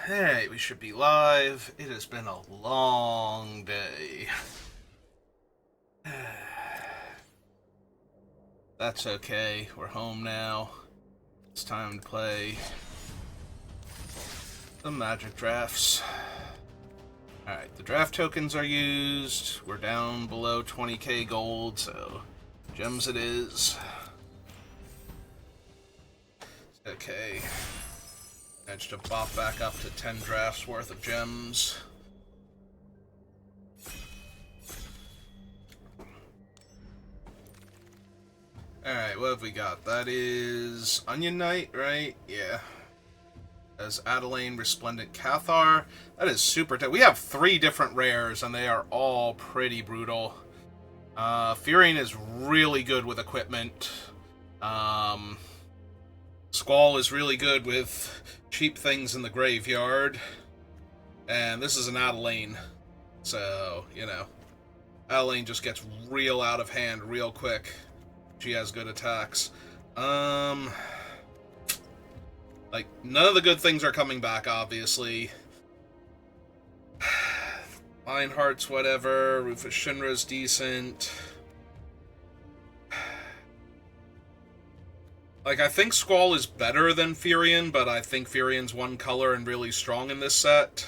Hey, we should be live. It has been a long day. That's okay. We're home now. It's time to play the Magic drafts. Alright, the draft tokens are used. We're down below 20k gold, so gems it is. Okay. Managed to bop back up to 10 drafts worth of gems. Alright, what have we got? That is Onion Knight, right? Yeah. As Adelaine Resplendent Cathar. That is super tough. We have 3 different rares, and they are all pretty brutal. Furion is really good with equipment. Squall is really good with cheap things in the graveyard. And this is an Adelaine. So, you know. Adelaine just gets real out of hand real quick. She has good attacks. Like, none of the good things are coming back, obviously. Lionheart's whatever. Rufus Shinra's decent. Like, I think Squall is better than Furion, but I think Furion's one color and really strong in this set.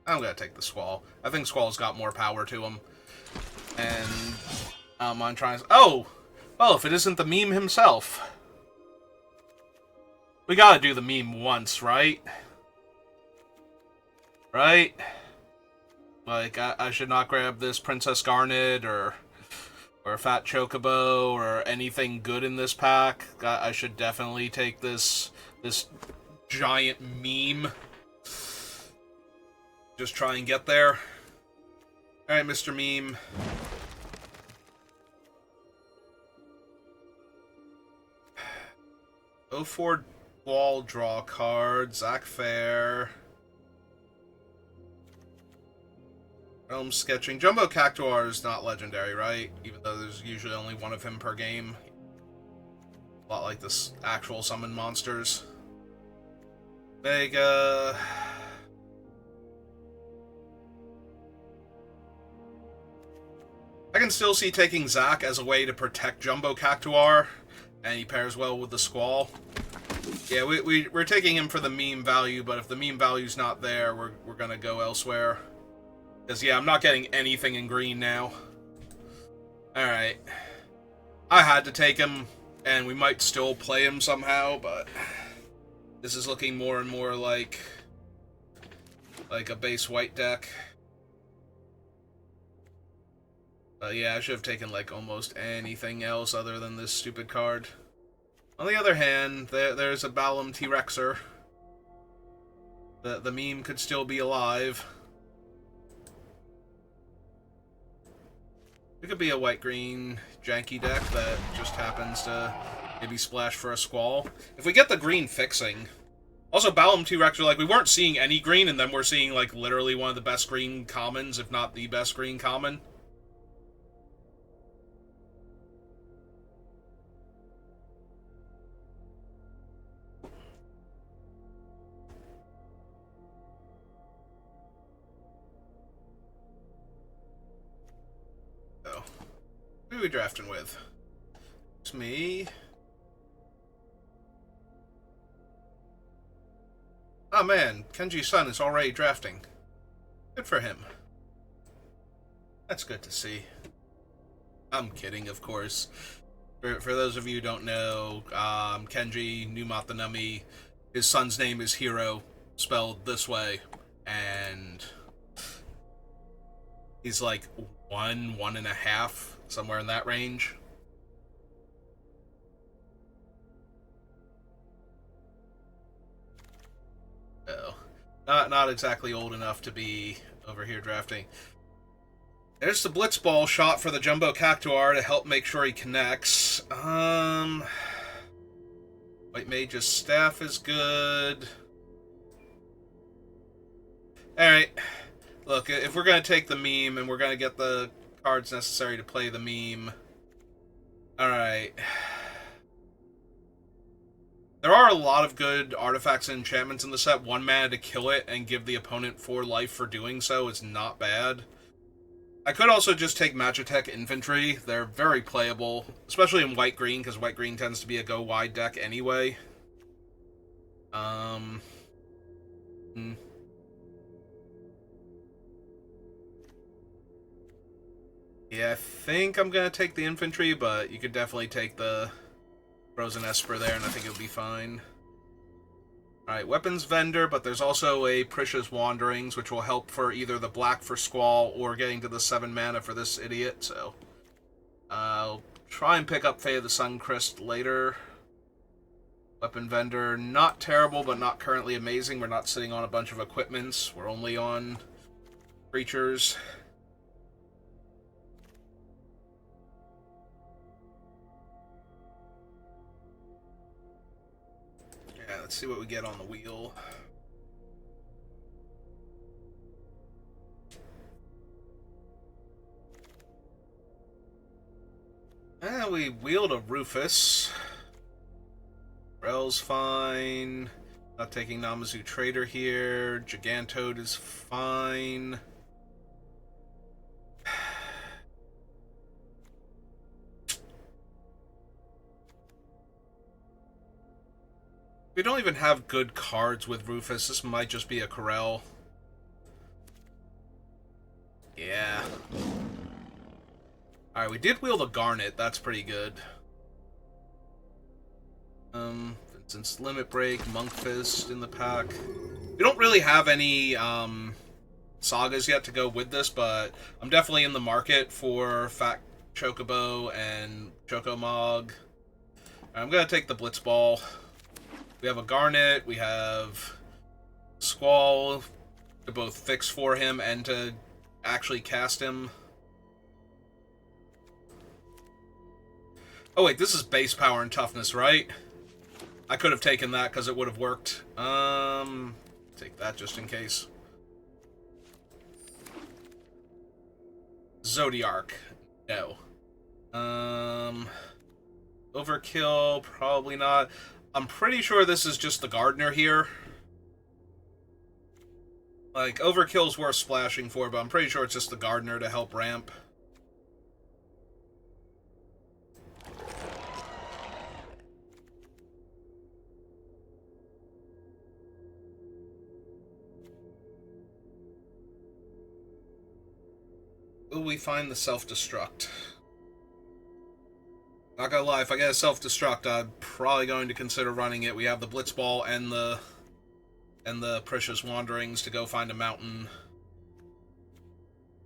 I'm gonna take the Squall. I think Squall's got more power to him. And I'm trying to... Oh! Well, if it isn't the meme himself. We gotta do the meme once, right? Right? Like, I should not grab this Princess Garnet or Fat Chocobo or anything good in this pack. I should definitely take this giant meme. Just try and get there. Alright, Mr. Meme. Go for wall draw card. Zach Fair. Realm Sketching. Jumbo Cactuar is not legendary, right? Even though there's usually only one of him per game. A lot like this actual summon monsters. Vega. I can still see taking Zac as a way to protect Jumbo Cactuar, and he pairs well with the Squall. Yeah, we're taking him for the meme value, but if the meme value's not there, we're gonna go elsewhere. Because, yeah, I'm not getting anything in green now. Alright. I had to take him, and we might still play him somehow, but this is looking more and more like a base white deck. Yeah, I should have taken, like, almost anything else other than this stupid card. On the other hand, there's a Balam T-Rexer. The meme could still be alive. It could be a white-green janky deck that just happens to maybe splash for a Squall. If we get the green fixing... Also, Balam T-Rexer, like, we weren't seeing any green, and then we're seeing, like, literally one of the best green commons, if not the best green common. Who are we drafting with? It's me. Oh man, Kenji's son is already drafting. Good for him. That's good to see. I'm kidding, of course. For those of you who don't know, Kenji Numatanami, his son's name is Hiro, spelled this way, and he's like 1.5, somewhere in that range. Oh, not exactly old enough to be over here drafting. There's the Blitzball shot for the Jumbo Cactuar to help make sure he connects. White Mage's Staff is good. Alright. Look, if we're going to take the meme and we're going to get the cards necessary to play the meme... Alright. There are a lot of good artifacts and enchantments in the set. 1 mana to kill it and give the opponent 4 life for doing so is not bad. I could also just take Magitech Infantry. They're very playable, especially in white-green, because white-green tends to be a go-wide deck anyway. Yeah, I think I'm going to take the infantry, but you could definitely take the Frozen Esper there, and I think it'll be fine. Alright, Weapons Vendor, but there's also a Prisha's Wanderings, which will help for either the black for Squall or getting to the 7 mana for this idiot, so... I'll try and pick up Fae of the Suncrest later. Weapon Vendor, not terrible, but not currently amazing. We're not sitting on a bunch of equipments. We're only on creatures. Yeah, let's see what we get on the wheel. We wheeled a Rufus. Rel's fine. Not taking Namazu Trader here. Gigantode is fine. We don't even have good cards with Rufus. This might just be a Corel. Yeah. Alright, we did wield a Garnet. That's pretty good. Vincent's Limit Break, Monk Fist in the pack. We don't really have any sagas yet to go with this, but I'm definitely in the market for Fat Chocobo and Chocomog. I'm going to take the Blitzball. We have a Garnet, we have Squall to both fix for him and to actually cast him. Oh wait, this is base power and toughness, right? I could have taken that because it would have worked. Take that just in case. Zodiarch. No. Overkill, probably not. I'm pretty sure this is just the Gardener here. Like, Overkill's worth splashing for, but I'm pretty sure it's just the Gardener to help ramp. Will we find the self-destruct? Not gonna lie, if I get a self-destruct, I'm probably going to consider running it. We have the Blitzball and the Precious Wanderings to go find a mountain.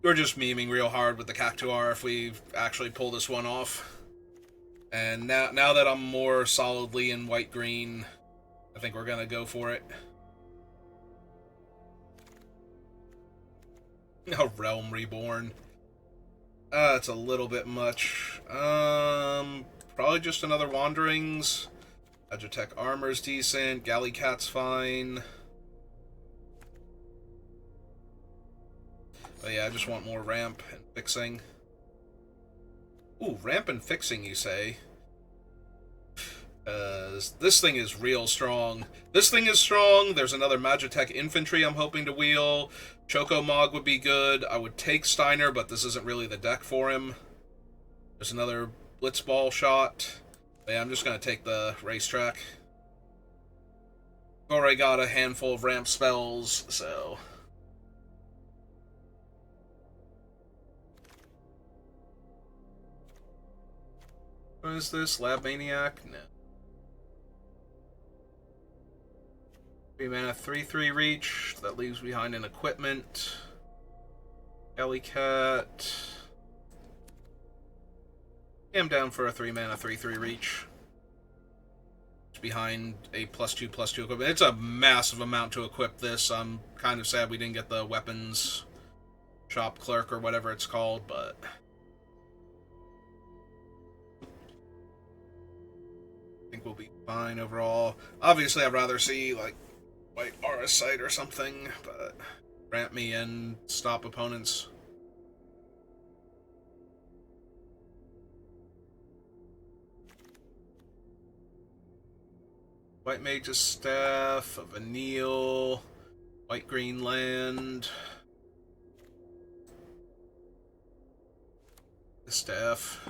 We're just memeing real hard with the Cactuar if we actually pull this one off. And now that I'm more solidly in white-green, I think we're gonna go for it. Oh, Realm Reborn. It's a little bit much. Probably just another Wanderings. Agitech Armor's decent. Galley Cat's fine. But yeah, I just want more ramp and fixing. Ooh, ramp and fixing, you say? This thing is real strong. This thing is strong. There's another Magitech Infantry I'm hoping to wheel. Chocomog would be good. I would take Steiner, but this isn't really the deck for him. There's another Blitzball shot. But yeah, I'm just going to take the Racetrack. I've already got a handful of ramp spells, so... What is this? Lab Maniac? No. 3 mana, 3/3 reach. That leaves behind an equipment. Galley Cat. I'm down for a 3 mana, 3/3 reach. It's behind a +2/+2 equipment. It's a massive amount to equip this. I'm kind of sad we didn't get the weapons shop clerk or whatever it's called, but... I think we'll be fine overall. Obviously, I'd rather see, like, White Aura Sight or something, but ramp me and stop opponents. White Mage's Staff, a Vanille, White Green Land. The Staff.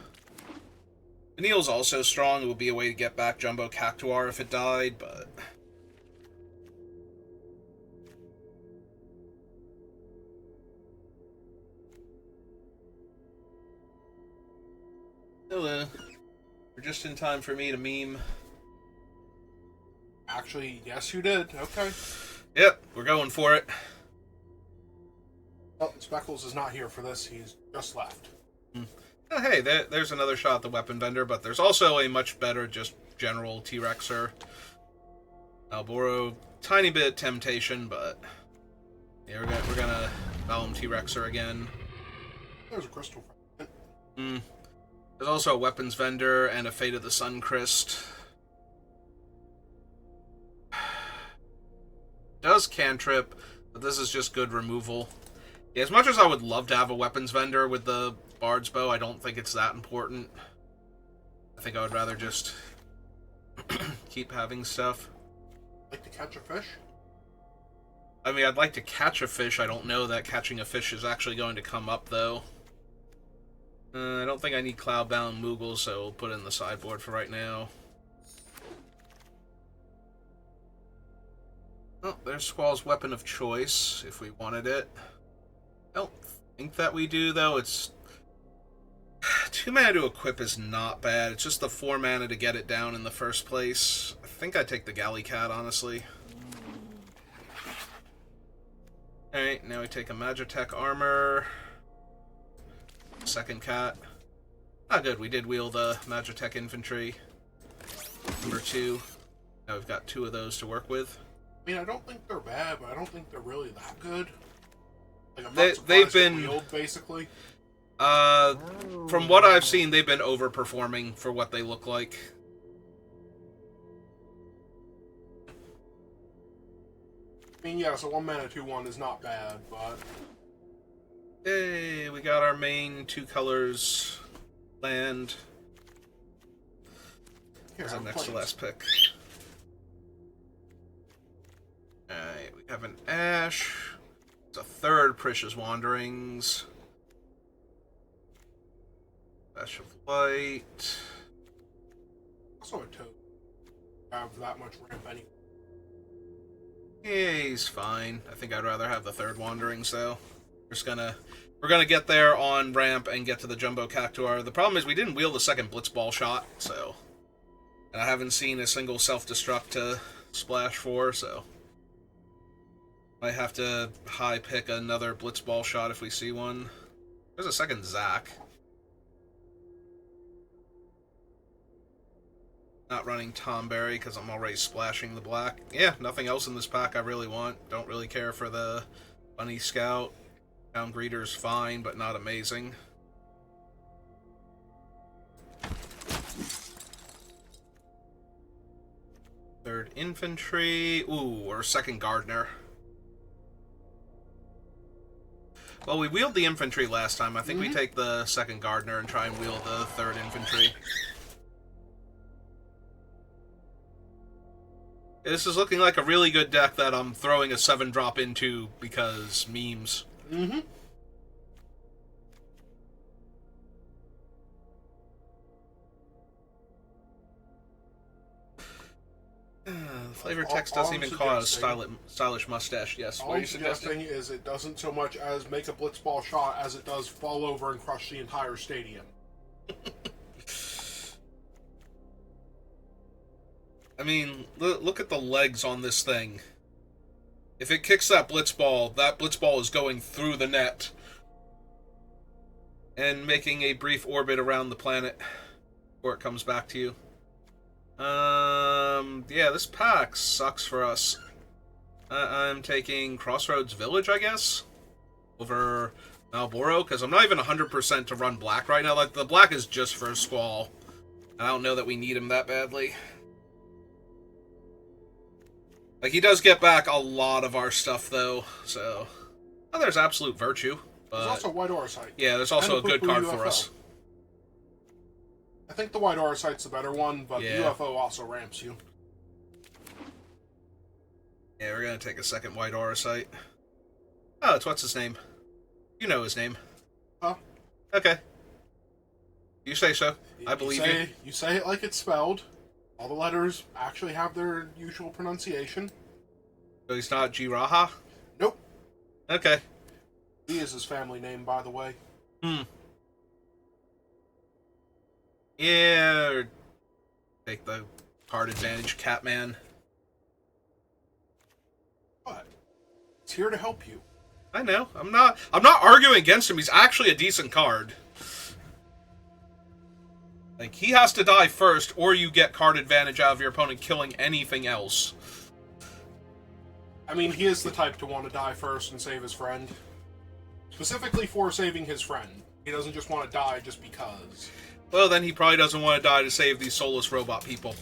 Vanille's also strong. It would be a way to get back Jumbo Cactuar if it died, but... Hello. You're just in time for me to meme. Actually, yes, you did. Okay. Yep, we're going for it. Well, Speckles is not here for this. He's just left. Oh, hey, there's another shot at the weapon vendor, but there's also a much better just general T-Rexer. Malboro, tiny bit temptation, but yeah, we're gonna Vellum T-Rexer again. There's a crystal. There's also a weapons vendor and a Fate of the Sun Crest. Does cantrip, but this is just good removal. Yeah, as much as I would love to have a weapons vendor with the Bard's Bow, I don't think it's that important. I think I would rather just keep having stuff. Like to catch a fish? I mean, I'd like to catch a fish. I don't know that catching a fish is actually going to come up, though. I don't think I need Cloudbound Moogle, so we'll put it in the sideboard for right now. Oh, there's Squall's weapon of choice, if we wanted it. I don't think that we do, though. It's... 2 mana to equip is not bad. It's just the 4 mana to get it down in the first place. I think I'd take the Galley Cat, honestly. Alright, now we take a Magitech Armor. Second cat. Ah, good. We did wheel the Magitech Infantry. Number 2. Now we've got 2 of those to work with. I mean, I don't think they're bad, but I don't think they're really that good. Like, I'm not they've surprised been they're wheeled, basically. From what I've seen, they've been overperforming for what they look like. I mean, yeah, so 1 mana 2/1 is not bad, but... Hey, we got our main 2 colors land. Here's our next to last pick. Alright, we have an Ash. It's a 3rd Precious Wanderings. Ash of Light. Also a toad. Have that much ramp anyway. Yeah, he's fine. I think I'd rather have the 3rd Wanderings, though. We're gonna get there on ramp and get to the Jumbo Cactuar. The problem is we didn't wheel the 2nd Blitzball shot, so... And I haven't seen a single self-destruct to splash for, so... Might have to high pick another Blitzball shot if we see one. There's a 2nd Zac. Not running Tomberry because I'm already splashing the black. Yeah, nothing else in this pack I really want. Don't really care for the Bunny Scout. Town Greeter's fine, but not amazing. Third Infantry. Ooh, or 2nd Gardener. Well, we wheeled the Infantry last time. I think we take the 2nd Gardener and try and wheel the 3rd Infantry. This is looking like a really good deck that I'm throwing a 7-drop into because memes. Flavor text doesn't even call it a stylish mustache. Yes, all I'm suggesting is it doesn't so much as make a blitzball shot as it does fall over and crush the entire stadium. I mean, look at the legs on this thing. If it kicks that blitzball is going through the net and making a brief orbit around the planet before it comes back to you. Yeah, this pack sucks for us. I'm taking Crossroads Village, I guess, over Malboro, because I'm not even 100% to run black right now. Like, the black is just for Squall. I don't know that we need him that badly. Like, he does get back a lot of our stuff, though, so... Oh, there's Absolute Virtue. But... There's also White Auracite. Yeah, there's also a good card for us. I think the White Auracite's the better one, but the UFO also ramps you. Yeah, we're gonna take a second white aura site. Oh, it's what's his name? You know his name. Huh? Okay. You say so. I believe you. You say it like it's spelled. All the letters actually have their usual pronunciation. So he's not Jiraha? Nope. Okay. He is his family name, by the way. Yeah, or take the card advantage Catman. But it's here to help you. I know. I'm not arguing against him. He's actually a decent card. Like, he has to die first, or you get card advantage out of your opponent killing anything else. I mean, he is the type to want to die first and save his friend. Specifically for saving his friend. He doesn't just want to die just because. Well, then he probably doesn't want to die to save these soulless robot people.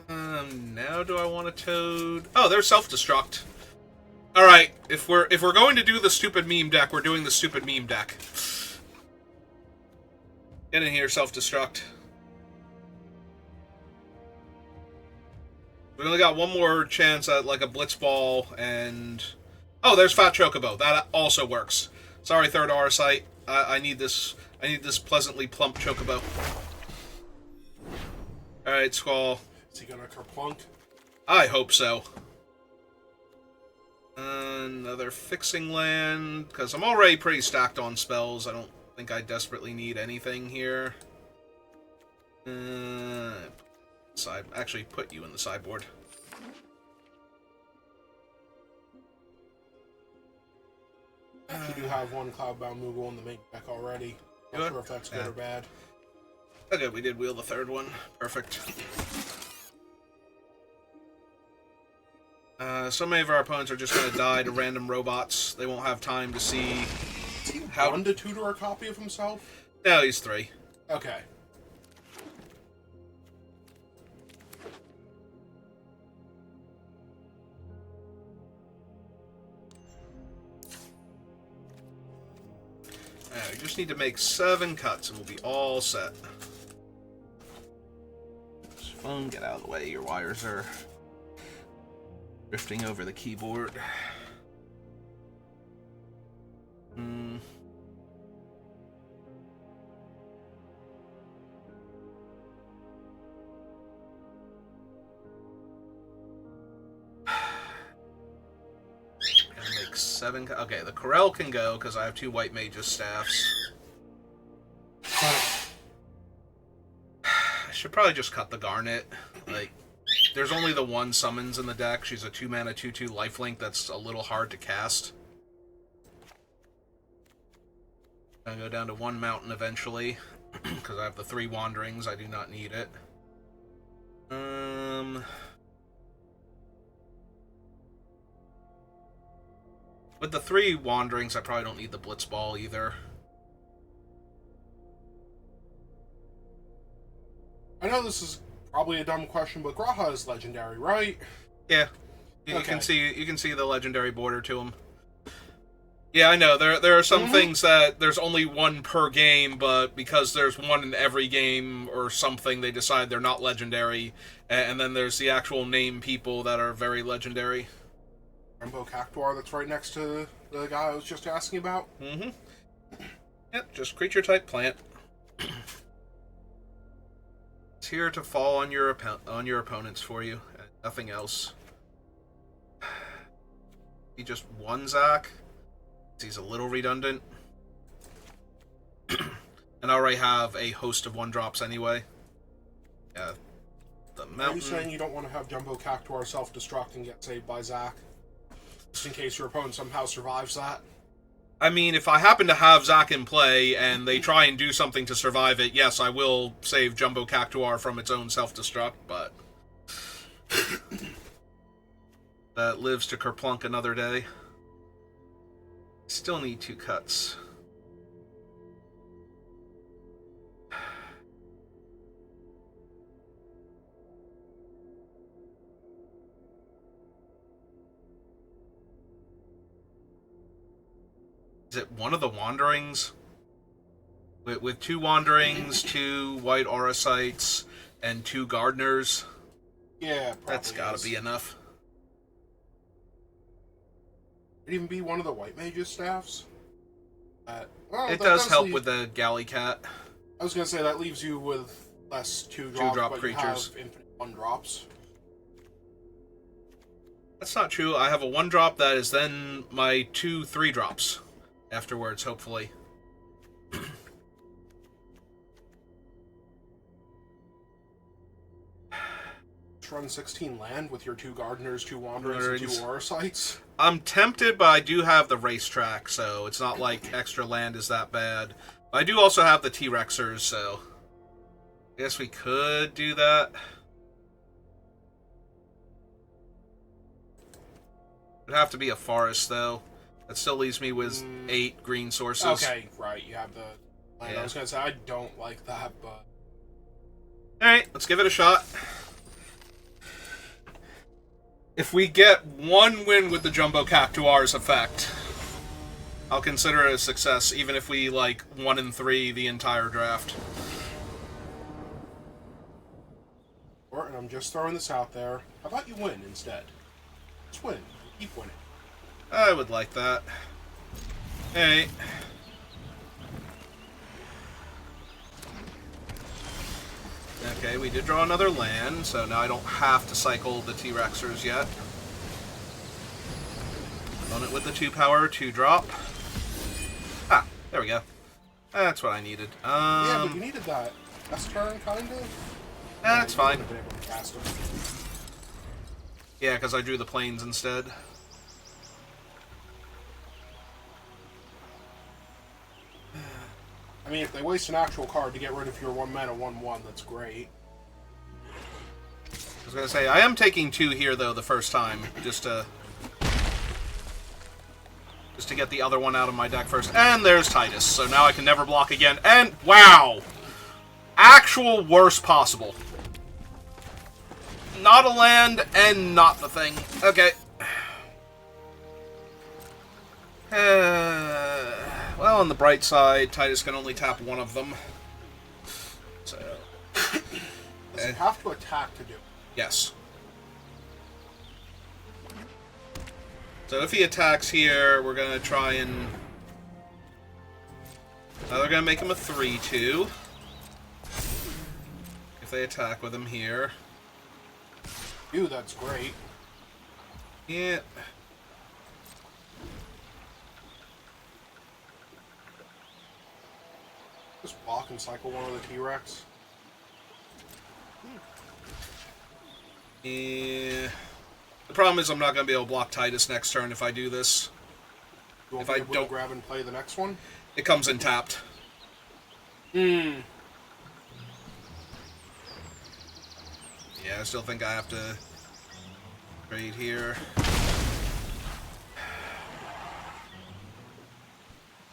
Now do I want to toad? Oh, there's self-destruct. Alright, if we're going to do the stupid meme deck, we're doing the stupid meme deck. Get in here, self-destruct. We only got one more chance at, like, a blitzball, and... Oh, there's Fat Chocobo. That also works. Sorry, third R site. I need this pleasantly plump Chocobo. Alright, Squall. Is he gonna Ker-PLUNK? I hope so. Another fixing land, because I'm already pretty stacked on spells. I don't think I desperately need anything here. Actually, put you in the sideboard. You do have one Cloudbound Moogle in the main deck already. Not sure if that's good or bad. Okay, we did wheel the third one. Perfect. So many of our opponents are just going to die to random robots. They won't have time to see how... One to tutor a copy of himself? No, he's 3. Okay. We just need to make 7 cuts and we'll be all set. Phone, get out of the way. Your wires are drifting over the keyboard. Make 7. Okay, the Corel can go because I have 2 white mages staffs. I should probably just cut the Garnet. Like, there's only the one summons in the deck. She's a 2-mana 2/2 lifelink that's a little hard to cast. I'm gonna go down to 1 mountain eventually because I have the 3 wanderings. I do not need it. With the 3 wanderings, I probably don't need the blitzball either. I know this is probably a dumb question, but Graha is legendary, right? Yeah. You can see the legendary border to him. Yeah, I know. There are some things that there's only 1 per game, but because there's 1 in every game or something, they decide they're not legendary. And then there's the actual name people that are very legendary. Jumbo Cactuar that's right next to the guy I was just asking about? Yep, just creature type plant. It's here to fall on your opponents for you, and nothing else. He just 1 Zac. He's a little redundant. And I already have a host of 1-drops anyway. Yeah. The mountain. Are you saying you don't want to have Jumbo Cactuar self-destruct and get saved by Zac? Just in case your opponent somehow survives that? I mean, if I happen to have Zac in play and they try and do something to survive it, yes, I will save Jumbo Cactuar from its own self-destruct, but that lives to Ker-PLUNK another day. Still need 2 cuts. Is it one of the wanderings? With 2 wanderings, 2 white aura sites, and 2 gardeners? Yeah, probably That's gotta is. be enough. Could even be one of the white mage's staffs. Well, It that does help leave... with the galley cat. I was gonna say that leaves you with less 2-drop, Two-drop but creatures. you have infinite 1-drops. That's not true. I have a 1-drop that is then my 2 3-drops afterwards, hopefully. Run 16 land with your 2 gardeners, 2 wanderers, and 2 aura sites. I'm tempted, but I do have the racetrack, so it's not like extra land is that bad. I do also have the T-Rexers, so I guess we could do that. It'd have to be a forest, though. That still leaves me with 8 green sources. Okay, right, you have the land. Yeah. I was gonna say, I don't like that, but... Alright, let's give it a shot. If we get 1 win with the Jumbo Cactuar's effect, I'll consider it a success, even if we, 1-3 the entire draft. And I'm just throwing this out there. How about you win instead? Just win. Keep winning. I would like that. Alright. Okay, we did draw another land, so now I don't have to cycle the T-Rexers yet. On it with the 2-power, 2-drop. Ah, there we go. That's what I needed. Yeah, but you needed that last turn, kind of. That's fine. Been able to cast them. Yeah, because I drew the planes instead. I mean, if they waste an actual card to get rid of your 1-mana 1/1, that's great. I was gonna say, I am taking 2 here, though, the first time, just to get the other one out of my deck first. And there's Titus, so now I can never block again. And, wow! Actual worst possible. Not a land, and not the thing. Okay. Well, on the bright side, Titus can only tap 1 of them. So... Does it have to attack to do it? Yes. So if he attacks here, we're going to try and... Now they're going to make him a 3/2. If they attack with him here. Ew, that's great. Yeah. Just block and cycle one of the T-Rex. Yeah. The problem is I'm not going to be able to block Titus next turn if I do this. You won't If be I able don't... to grab and play the next one? It comes in tapped. Hmm. Yeah, I still think I have to trade here.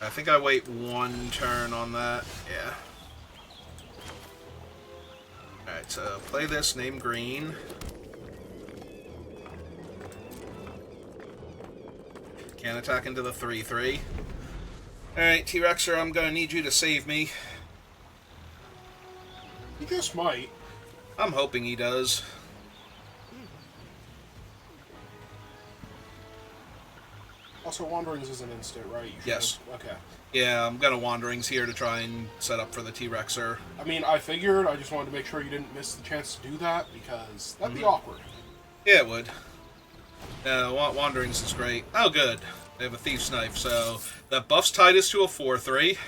I think I wait 1 turn on that. Yeah. Alright, so play this, name green. Can't attack into the 3/3. Alright, T-Rexer, I'm gonna need you to save me. You just might. I'm hoping he does. Also, Wanderings is an instant, right? You should Yes. have... Okay. Yeah, I'm gonna Wanderings here to try and set up for the T-Rexer. I mean, I figured. I just wanted to make sure you didn't miss the chance to do that, because that'd be awkward. Yeah, it would. Wanderings is great. Oh, good. They have a Thief's Knife, so that buffs Titus to a 4/3.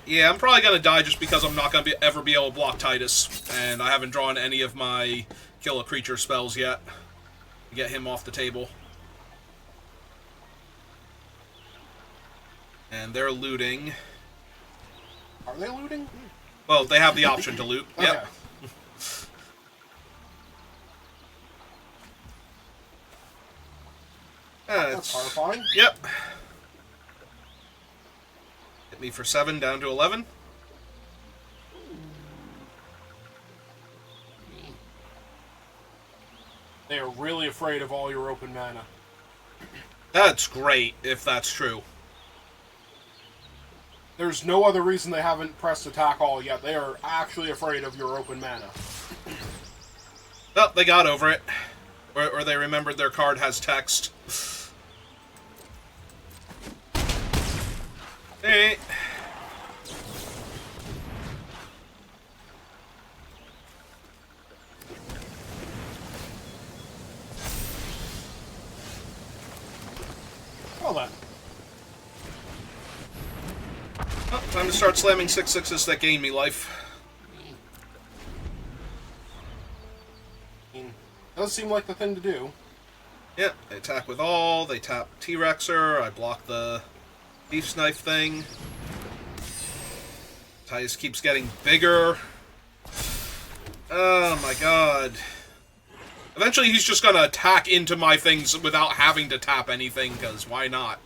Yeah, I'm probably gonna die just because I'm not gonna ever be able to block Titus, and I haven't drawn any of my kill a creature spells yet to get him off the table. And they're looting. Are they looting? Well, they have the option to loot. Okay. Yep. That's horrifying. Yep. Hit me for 7, down to 11. They are really afraid of all your open mana. That's great, if that's true. There's no other reason they haven't pressed attack all yet. They are actually afraid of your open mana. Well, they got over it. Or they remembered their card has text. Hey. Well then. Oh, time to start slamming 6/6s that gain me life. Does seem like the thing to do. Yeah, they attack with all, they tap T-Rexer, I block the Thief's Knife thing. Titus keeps getting bigger. Oh my god. Eventually he's just gonna attack into my things without having to tap anything, because why not?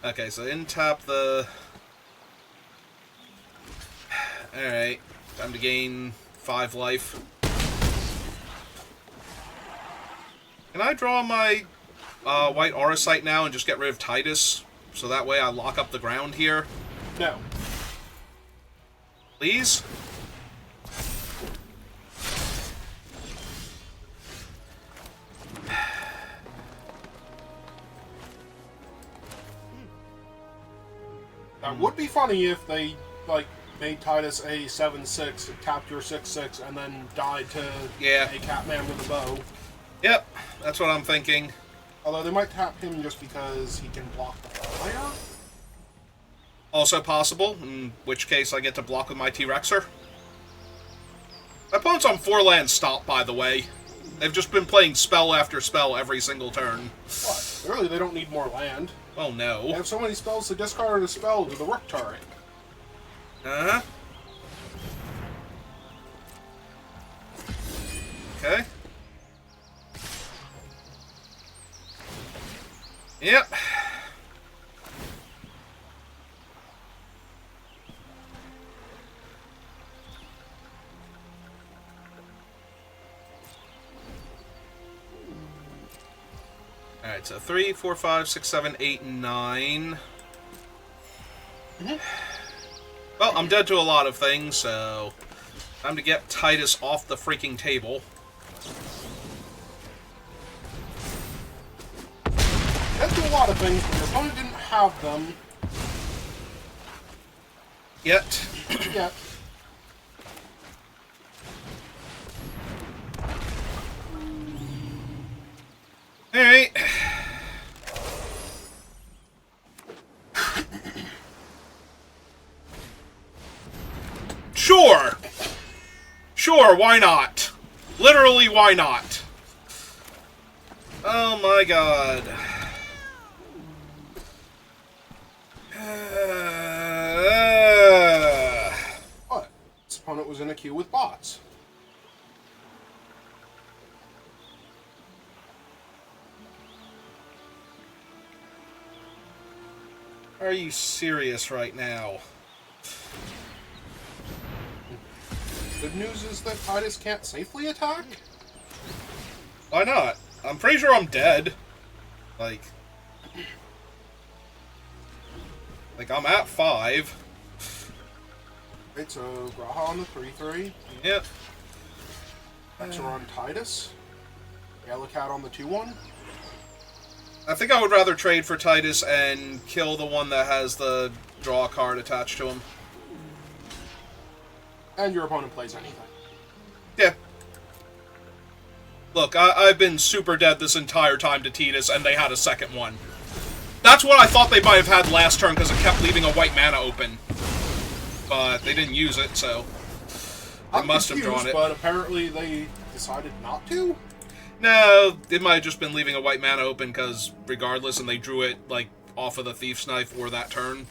Okay, so tap the... Alright, time to gain 5 life. Can I draw my white aura sight now and just get rid of Titus? So that way I lock up the ground here? No. Please? That would be funny if they, like, made Titus a 7/6, tapped your 6/6, and then died to Yeah. a Catman with a bow. Yep, that's what I'm thinking. Although they might tap him just because he can block the fire. Also possible, in which case I get to block with my T-Rexer. My opponent's on 4-land stop, by the way. They've just been playing spell after spell every single turn. What? Really, they don't need more land. Well, They no. have so many spells to discard a spell to the Rook turret. Uh-huh. Okay. Yep. Alright, so 3, 4, 5, 6, 7, 8, 9. Well, I'm dead to a lot of things, so time to get Titus off the freaking table. Dead to a lot of things, but your opponent didn't have them Yet. yet. Alright. Sure! Sure, why not? Literally, why not? Oh my god. What? This opponent was in a queue with bots. Are you serious right now? Good news is that Titus can't safely attack. Why not? I'm pretty sure I'm dead. Like I'm at 5. Right, so Graha on the 3/3. Yep. Hexer on Titus. Yellow Cat on the 2/1. I think I would rather trade for Titus and kill the one that has the draw card attached to him. And your opponent plays anything. Yeah. Look, I've been super dead this entire time to Titus, and they had a second one. That's what I thought they might have had last turn, because it kept leaving a white mana open. But they didn't use it, so they must have drawn it. But apparently they decided not to? No, it might have just been leaving a white mana open, because regardless, and they drew it, like, off of the Thief's Knife or that turn.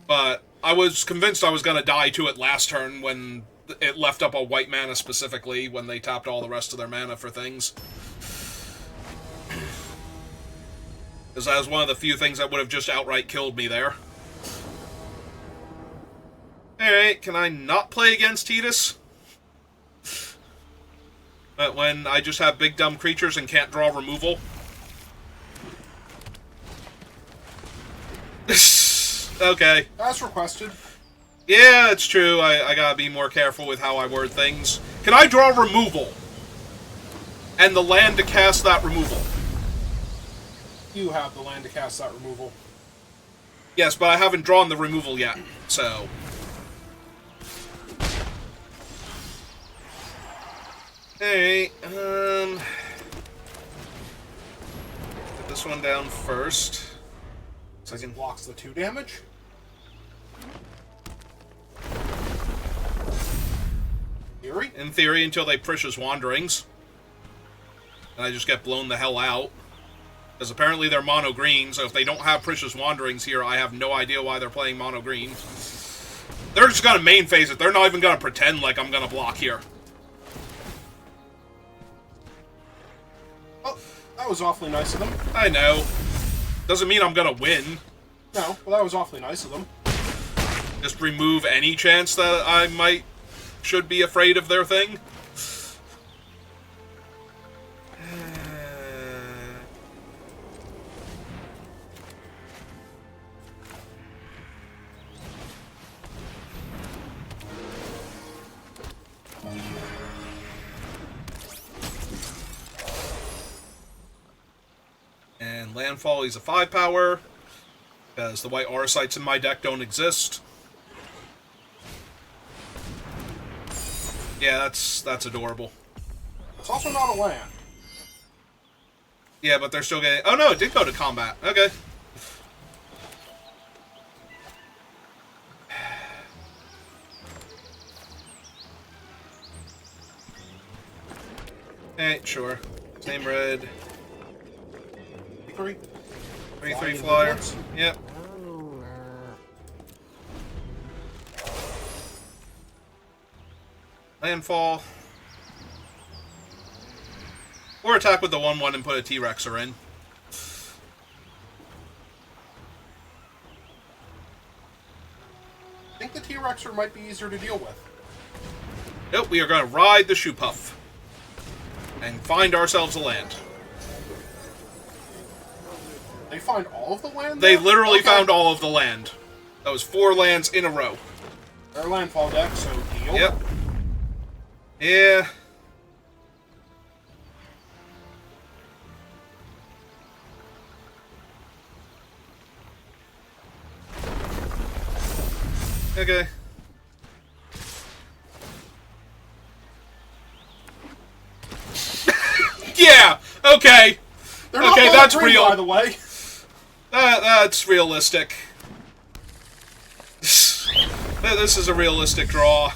But I was convinced I was going to die to it last turn when it left up a white mana specifically, when they tapped all the rest of their mana for things. Because that was one of the few things that would have just outright killed me there. Alright, can I not play against Titus? But when I just have big dumb creatures and can't draw removal? Okay. As requested. Yeah, it's true. I gotta be more careful with how I word things. Can I draw removal? And the land to cast that removal? You have the land to cast that removal. Yes, but I haven't drawn the removal yet, so... Hey, put this one down first. So I can... Blocks the 2 damage. Theory? In theory, until they Prisha's Wanderings. And I just get blown the hell out. Because apparently they're mono green, so if they don't have Prisha's Wanderings here, I have no idea why they're playing mono green. They're just gonna main phase it. They're not even gonna pretend like I'm gonna block here. Oh, that was awfully nice of them. I know. Doesn't mean I'm gonna win. No, but that was awfully nice of them. Just remove any chance that I should be afraid of their thing. And Landfall, he's a 5-power, because the white Arasites in my deck don't exist. Yeah, that's adorable. It's also not a land. Yeah, but they're still getting... Oh no, it did go to combat. Okay. Hey, sure. Same red. 3. 3/3 flyer. Yep. Landfall. Or attack with the 1/1 and put a T-Rexer in. I think the T-Rexer might be easier to deal with. Nope, we are going to ride the Shoe Puff. And find ourselves a land. They find all of the land They there? literally Okay. found all of the land. That was 4 lands in a row. Their landfall deck, so deal. Yep. Yeah. Okay. Yeah! Okay! They're not Okay, mono that's green, real. by the way. That's realistic. This is a realistic draw.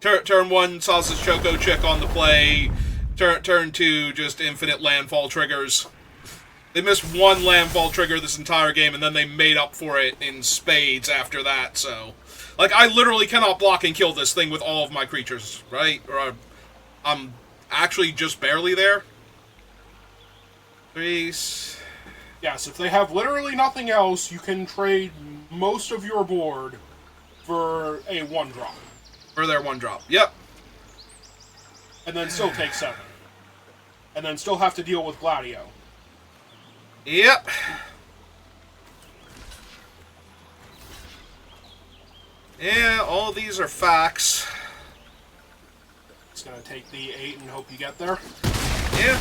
Turn 1, Sausage Choco Chick on the play. Turn 2, just infinite landfall triggers. They missed 1 landfall trigger this entire game, and then they made up for it in spades after that, so... Like, I literally cannot block and kill this thing with all of my creatures, right? Or I'm actually just barely there. Grease. Yes, if they have literally nothing else, you can trade most of your board for a 1-drop. For their 1-drop. Yep. And then still take 7. And then still have to deal with Gladio. Yep. Yeah, all these are facts. It's gonna take the 8 and hope you get there. Yeah.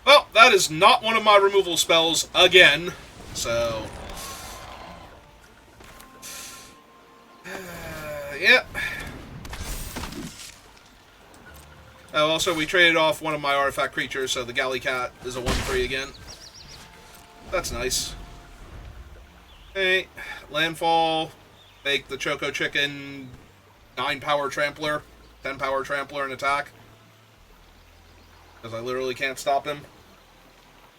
Well, that is not one of my removal spells again, so... Yep. Oh, also, we traded off one of my artifact creatures, so the Galley Cat is a 1/3 again. That's nice. Hey, landfall, make the Choco Chicken 9-power Trampler, 10-power Trampler and attack. Because I literally can't stop him.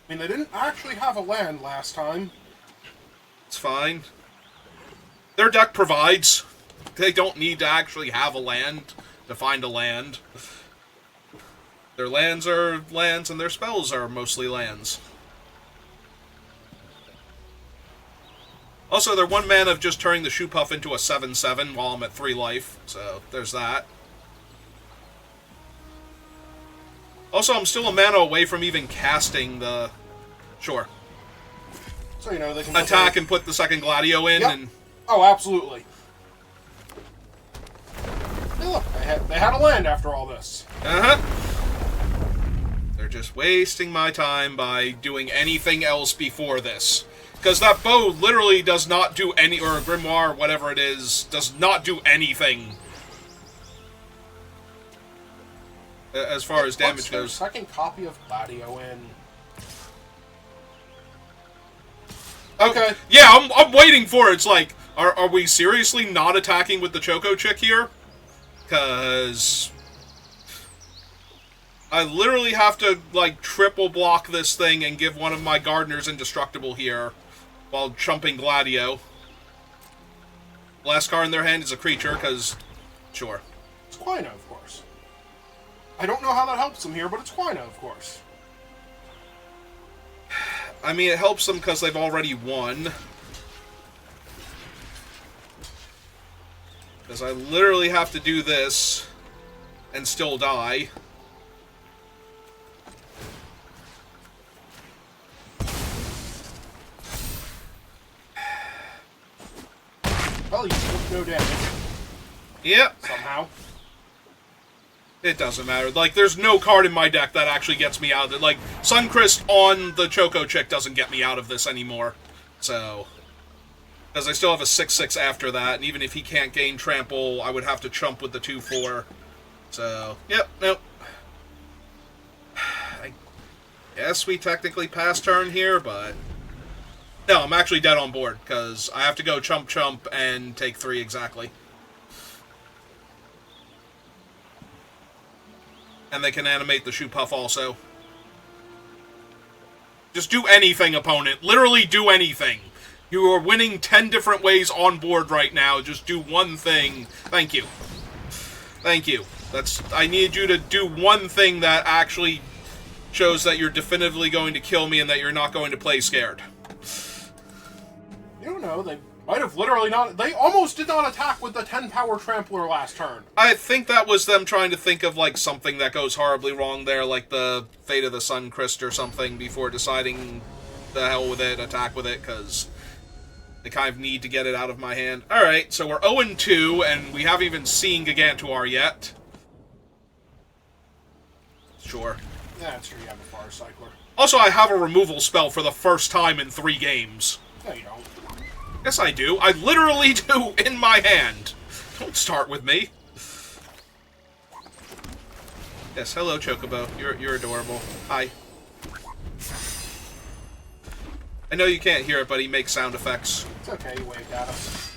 I mean, they didn't actually have a land last time. It's fine. Their deck provides. They don't need to actually have a land to find a land. Their lands are lands, and their spells are mostly lands. Also, they're 1 mana of just turning the Shoe Puff into a 7/7 while I'm at 3 life, so there's that. Also, I'm still a mana away from even casting the Sure. So, you know, they can attack and put the second Gladio in, yep. and... Oh, absolutely. Hey, look, they had a land after all this. Uh-huh. They're just wasting my time by doing anything else before this. Because that bow literally does not do any... Or grimoire, whatever it is, does not do anything. As far as damage goes. Second copy of Gladio in. Okay. Yeah, I'm waiting for it. It's like, are we seriously not attacking with the Choco Chick here? Because I literally have to, like, triple block this thing and give one of my Gardeners indestructible here while chumping Gladio. Last card in their hand is a creature, because, sure. It's Quino, of course. I don't know how that helps them here, but it's Quino, of course. I mean, it helps them because they've already won. Because I literally have to do this and still die. Well, you took no damage. Yep. Somehow. It doesn't matter. Like, there's no card in my deck that actually gets me out of it. Like, Suncrist on the Choco Chick doesn't get me out of this anymore. So, because I still have a 6/6 after that, and even if he can't gain Trample, I would have to chump with the 2/4. So, yep, nope. I guess we technically pass turn here, but... No, I'm actually dead on board, because I have to go chump and take 3 exactly. And they can animate the Shoe Puff also. Just do anything, opponent. Literally do anything. You are winning 10 different ways on board right now. Just do one thing. Thank you. Thank you. I need you to do one thing that actually shows that you're definitively going to kill me and that you're not going to play scared. You don't know, they might have literally not... They almost did not attack with the 10-power Trampler last turn. I think that was them trying to think of, like, something that goes horribly wrong there, like the Fate of the Suncrist or something, before deciding the hell with it, attack with it, because they kind of need to get it out of my hand. Alright, so we're 0-2, and we haven't even seen Gigantuar yet. Sure. Yeah, that's true, you have a Fire Cycler. Also, I have a removal spell for the first time in 3 games. No, you don't. Yes, I do. I literally do in my hand. Don't start with me. Yes, hello, Chocobo. You're adorable. Hi. I know you can't hear it, but he makes sound effects. It's okay, you waved at us.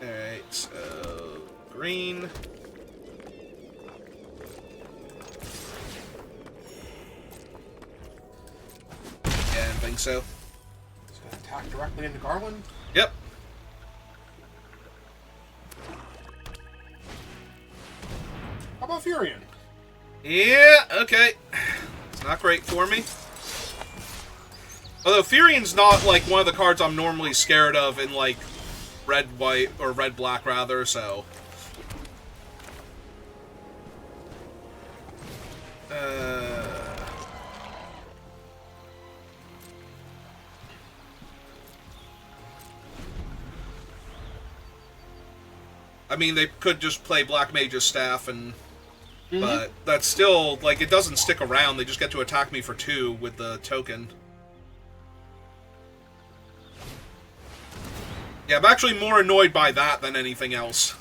Alright, so... green. Yeah, I think so. It's going to attack directly into Garland. Yep. How about Furion? Yeah, okay. It's not great for me. Although Furion's not, like, one of the cards I'm normally scared of in, like, red-white, or red-black, rather, so... I mean, they could just play Black Mage's Staff, and... But that's still, like, it doesn't stick around. They just get to attack me for 2 with the token. Yeah, I'm actually more annoyed by that than anything else.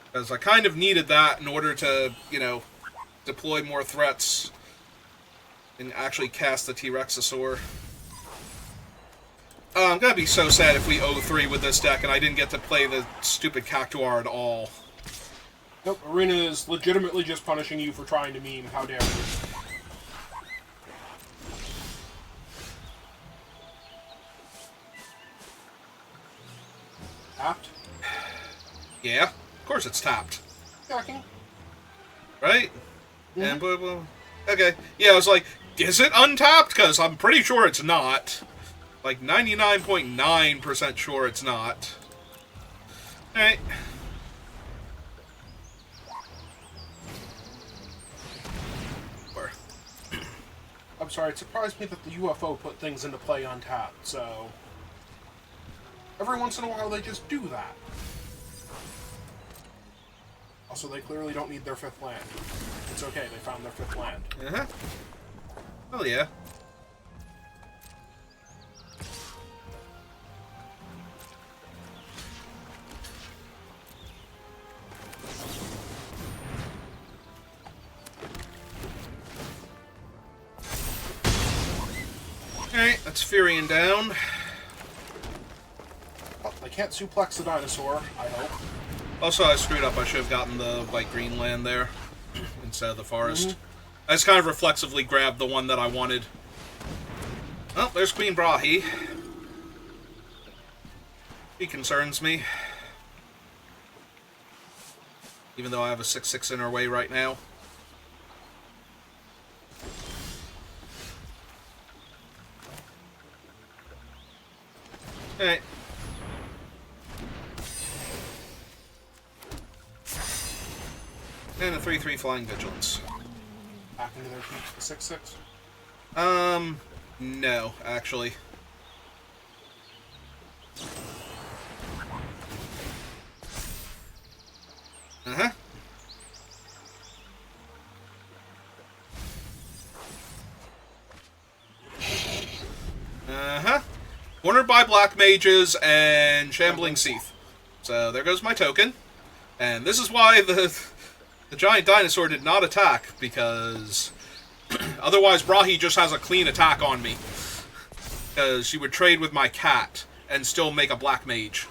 Because I kind of needed that in order to, you know, deploy more threats and actually cast the T-Rexasaur. I'm gonna be so sad if we 0-3 with this deck and I didn't get to play the stupid Cactuar at all. Nope, Arena is legitimately just punishing you for trying to meme. How dare you. Tapped? Yeah, of course it's tapped. Attacking. Right? And blah, blah. Okay. Yeah, I was like, is it untapped? Because I'm pretty sure it's not. Like, 99.9% sure it's not. Alright. I'm sorry, it surprised me that the UFO put things into play untapped, so... Every once in a while they just do that. Also, they clearly don't need their 5th land. It's okay, they found their 5th land. Uh-huh. Oh, yeah. Alright, that's Furion down. Well, they can't suplex the dinosaur, I hope. Also, I screwed up. I should have gotten the white-green land there instead of the forest. I just kind of reflexively grabbed the one that I wanted. Oh, there's Queen Brahi. He concerns me. Even though I have a 6/6 in her way right now. Alright. And a 3/3 Flying Vigilance. Back into their 6/6? No, actually. Uh-huh. Uh-huh. Cornered by Black Mages and Shambling Seath. So there goes my token. And this is why the giant dinosaur did not attack, because otherwise Brahi just has a clean attack on me. Because she would trade with my cat and still make a Black Mage.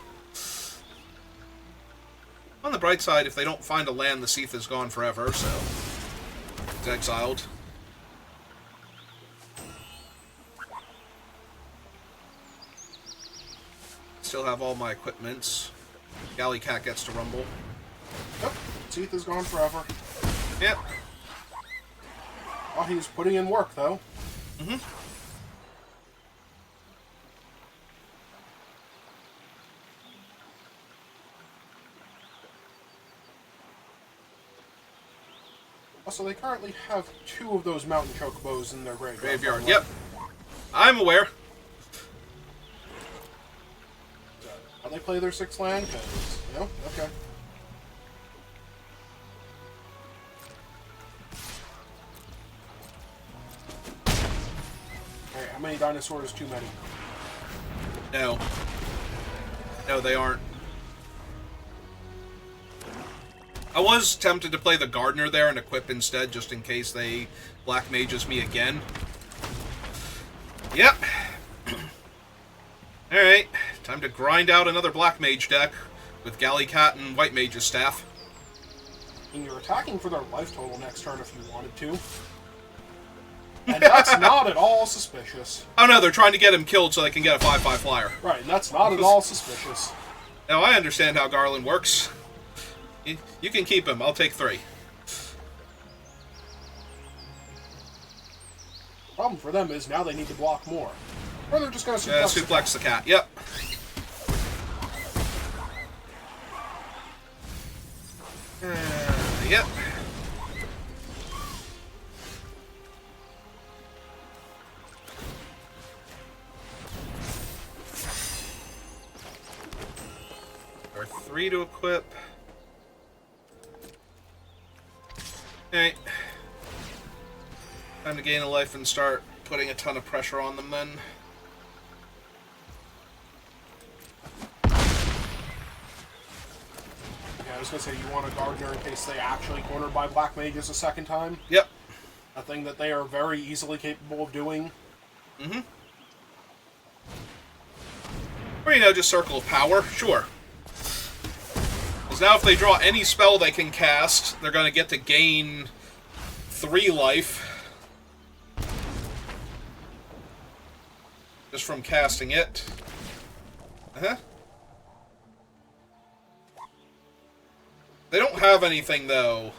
On the bright side, if they don't find a land, the Seath is gone forever, so it's exiled. Still have all my equipments. Galley Cat gets to rumble. Yep, Seath is gone forever. Yep. Oh, he's putting in work, though. Mm-hmm. Also, they currently have 2 of those mountain chocobos in their graveyard. Yep. I'm aware. How they play their 6th land? No? Okay. Alright, how many dinosaurs? Too many. No. No, they aren't. I was tempted to play the Gardener there and equip instead, just in case they Black Mages me again. Yep. Alright, time to grind out another Black Mage deck with Galley Cat and White Mage's staff. And you're attacking for their life total next turn if you wanted to. And that's not at all suspicious. Oh no, they're trying to get him killed so they can get a 5/5 flyer. Right, and that's not at all suspicious. Now, I understand how Garland works. You can keep him. I'll take 3. The problem for them is now they need to block more. Or they're just going to suplex the cat. Yep. Yep. Or 3 to equip. Alright. Time to gain a life and start putting a ton of pressure on them then. Yeah, I was going to say, you want a Gardener in case they actually cornered by Black Mages a second time? Yep. A thing that they are very easily capable of doing. Mm-hmm. Or, you know, just Circle of Power. Sure. Because now if they draw any spell they can cast, they're going to get to gain 3 life. Just from casting it. Uh-huh. They don't have anything, though.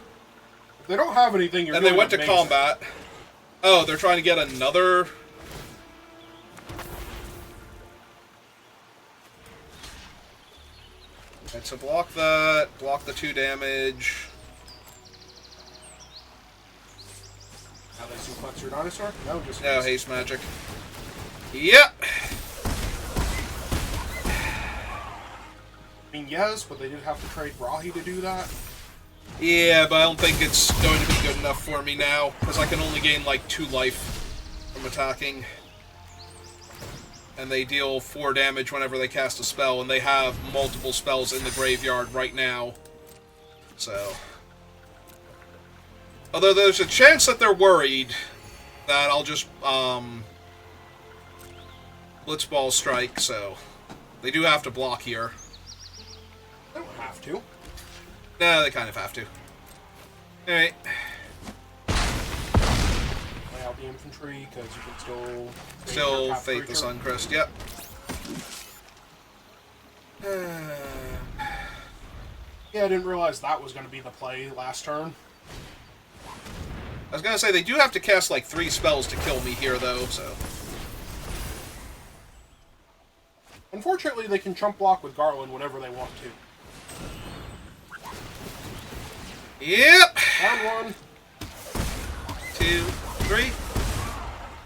If they don't have anything, you're And doing they went to amazing. combat. Oh, they're trying to get another... Alright, so block that. Block the 2 damage. Now they Flex your dinosaur? No, just No, haste magic. Yep! I mean, yes, but they did have to trade Rahi to do that. Yeah, but I don't think it's going to be good enough for me now, because I can only gain, like, 2 life from attacking. And they deal 4 damage whenever they cast a spell, and they have multiple spells in the graveyard right now. So... Although there's a chance that they're worried that I'll just, Blitzball strike, so... They do have to block here. They don't have to. No, they kind of have to. Alright. Play out the infantry, because you can Still Fate the Suncrest, yep. Yeah, I didn't realize that was going to be the play last turn. I was gonna say, they do have to cast like 3 spells to kill me here, though, so... Unfortunately, they can chump block with Garland whenever they want to. Yep! Round 1. 2, 3.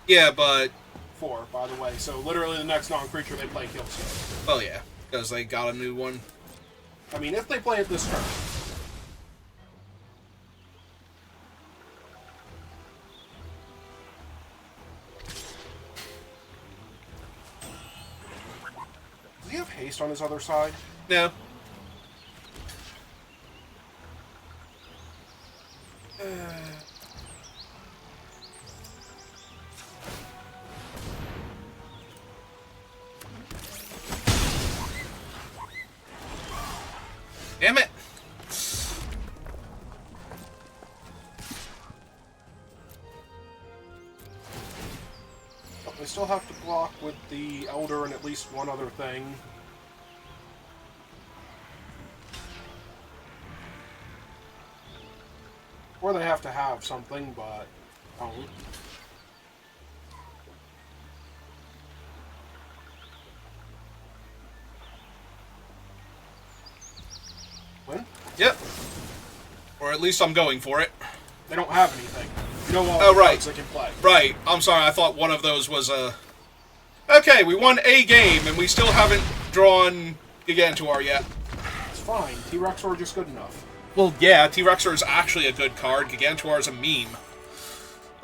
Yeah, but... 4, by the way. So literally the next non-creature they play kills you. Well, yeah, because they got a new one. I mean, if they play it this turn. Does he have haste on his other side? No. Damn it! But they still have to block with the Elder and at least one other thing. Or they have to have something, but don't. Win? Yep. Or at least I'm going for it. They don't have anything. You know all Oh, the right. cards they can play. Right. I'm sorry, I thought one of those was a... Okay, we won a game, and we still haven't drawn Gigantuar yet. It's fine. T-Rexor are just good enough. Well, yeah, T-Rexor is actually a good card. Gigantuar is a meme.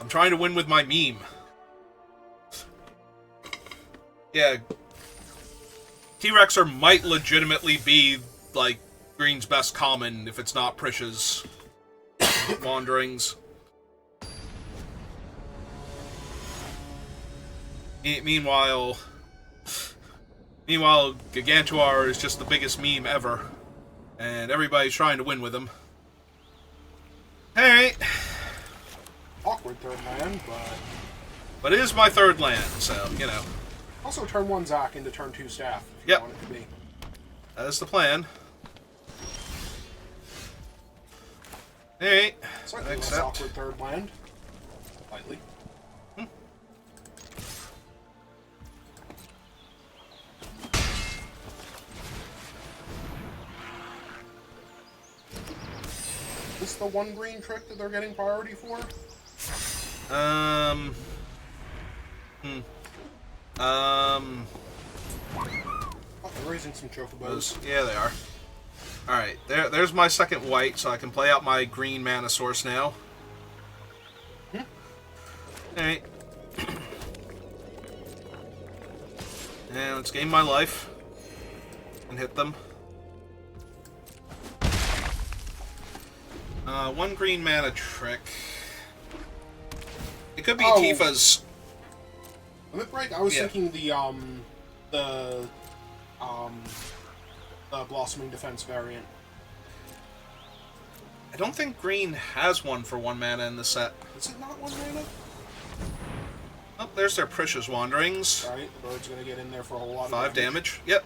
I'm trying to win with my meme. Yeah. T-Rexor might legitimately be, like, Green's best common if it's not Prisha's Wanderings. Meanwhile, Gigantuar is just the biggest meme ever. And everybody's trying to win with him. Alright. Awkward third land, But it is my 3rd land, so, you know. also turn 1 Zac into turn 2 Staff, if Yep. you want it to be. That is the plan. Alright. Slightly less Accept. awkward third land. Slightly. Is this the 1 green trick that they're getting priority for? Oh, Oh, they're raising some chocobos. Yeah, they are. Alright, there's my 2nd white, so I can play out my green mana source now. Alright. And let's gain my life. And hit them. 1 green mana trick. It could be Tifa's. Limit Break? I was thinking the Blossoming Defense variant. I don't think green has one for 1 mana in the set. Is it not 1 mana? Oh, there's their Prisha's Wanderings. Right, the bird's gonna get in there for a whole lot of 5 damage. Yep.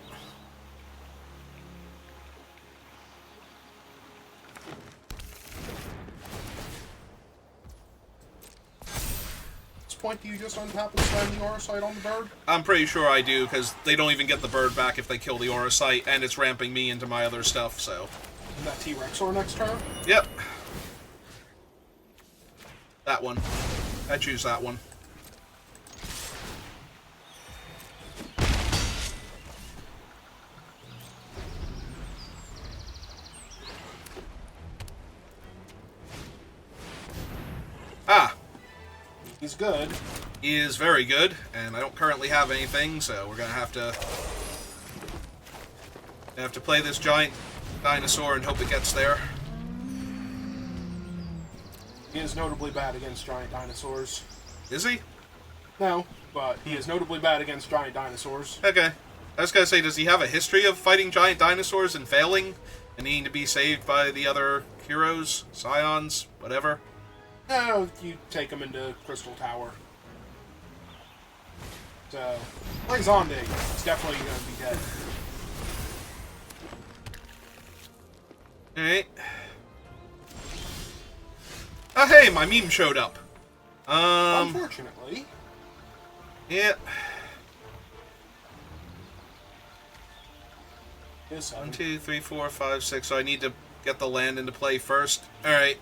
At this point, do you just untap and slam the Aura Sight on the bird? I'm pretty sure I do, because they don't even get the bird back if they kill the Aura Sight, and it's ramping me into my other stuff, so... And that T-Rexor next turn? Yep. That one. I choose that one. Ah! He's good. He is very good, and I don't currently have anything, so we're gonna have to play this giant dinosaur and hope it gets there. He is notably bad against giant dinosaurs. Is he? No, but he is notably bad against giant dinosaurs. Okay. I was gonna say, does he have a history of fighting giant dinosaurs and failing? And needing to be saved by the other heroes? Scions? Whatever? No, you take him into Crystal Tower. So, like Zondig, he's definitely going to be dead. Alright. Oh, hey, my meme showed up. Unfortunately. Yeah. Is 1, 2, 3, 4, 5, 6. So I need to get the land into play first. Alright.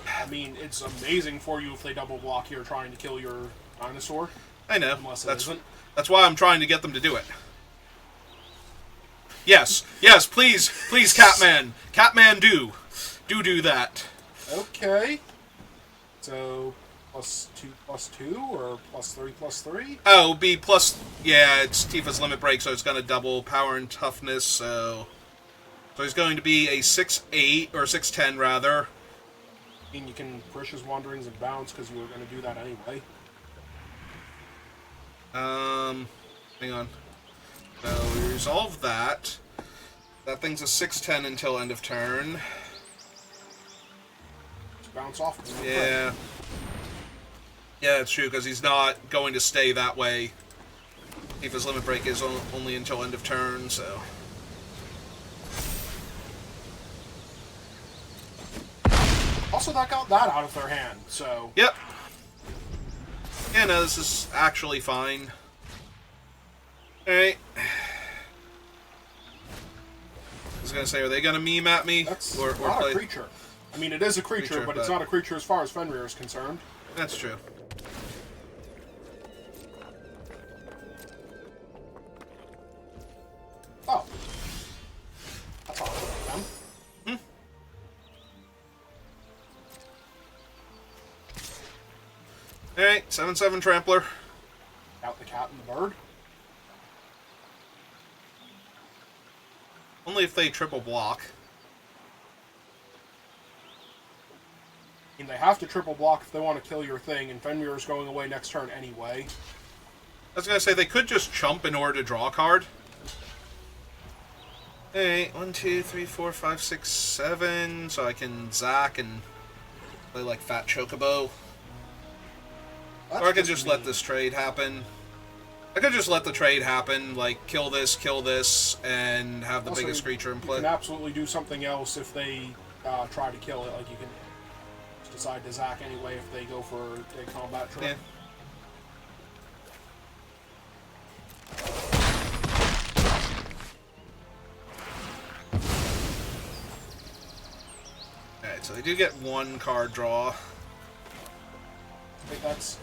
I mean, it's amazing for you if they double block here trying to kill your dinosaur. I know. Unless it isn't. That's why I'm trying to get them to do it. Yes. Yes, please. Please, Catman. Catman, do. Do that. Okay. So, +2/+2 or +3/3? Oh, it'll be plus... Yeah, it's Tifa's limit break, so it's going to double power and toughness, so... So he's going to be a 6/8, or 6/10, rather. I mean, you can push his wanderings and bounce, because you were going to do that anyway. Hang on. So we resolve that. That thing's a 6/10 until end of turn. Just bounce off. Yeah. Yeah, it's true, because he's not going to stay that way. Tifa's limit break is only until end of turn, so... Also, that got that out of their hand, so... Yep. Yeah, no, this is actually fine. Alright. I was gonna say, are they gonna meme at me? That's or not play? a creature. I mean, it is a creature, but it's not a creature as far as Fenrir is concerned. That's true. Oh. That's awesome of them. Alright, 7/7 Trampler. Out the cat and the bird. Only if they triple block. I mean, they have to triple block if they want to kill your thing, and Fenrir's going away next turn anyway. I was gonna say, they could just chump in order to draw a card. Alright, 1, 2, 3, 4, 5, 6, 7. So I can Zack and play like Fat Chocobo. Or I could just let this trade happen. I could just let the trade happen, like kill this, and have the Also, biggest creature in play. You can absolutely do something else if they try to kill it. Like, you can just decide to Zack anyway if they go for a combat trip. Yeah. Alright, so they do get one card draw. I think that's...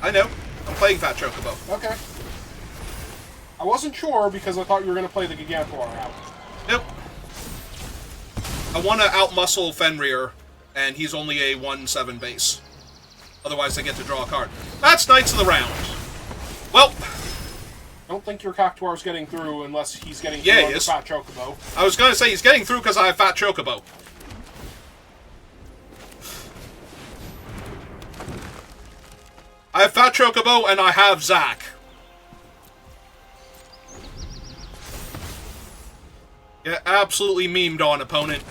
I know. I'm playing Fat Chocobo. Okay. I wasn't sure because I thought you were going to play the Gigantor out. Nope. I want to outmuscle Fenrir, and he's only a 1/7 base. Otherwise, they get to draw a card. That's Knights of the Round. Well... I don't think your Cactuar's getting through unless he's getting through on the Fat Chocobo. I was going to say, he's getting through because I have Fat Chocobo. I have Fat Chocobo, and I have Zack. Yeah, absolutely memed on, opponent.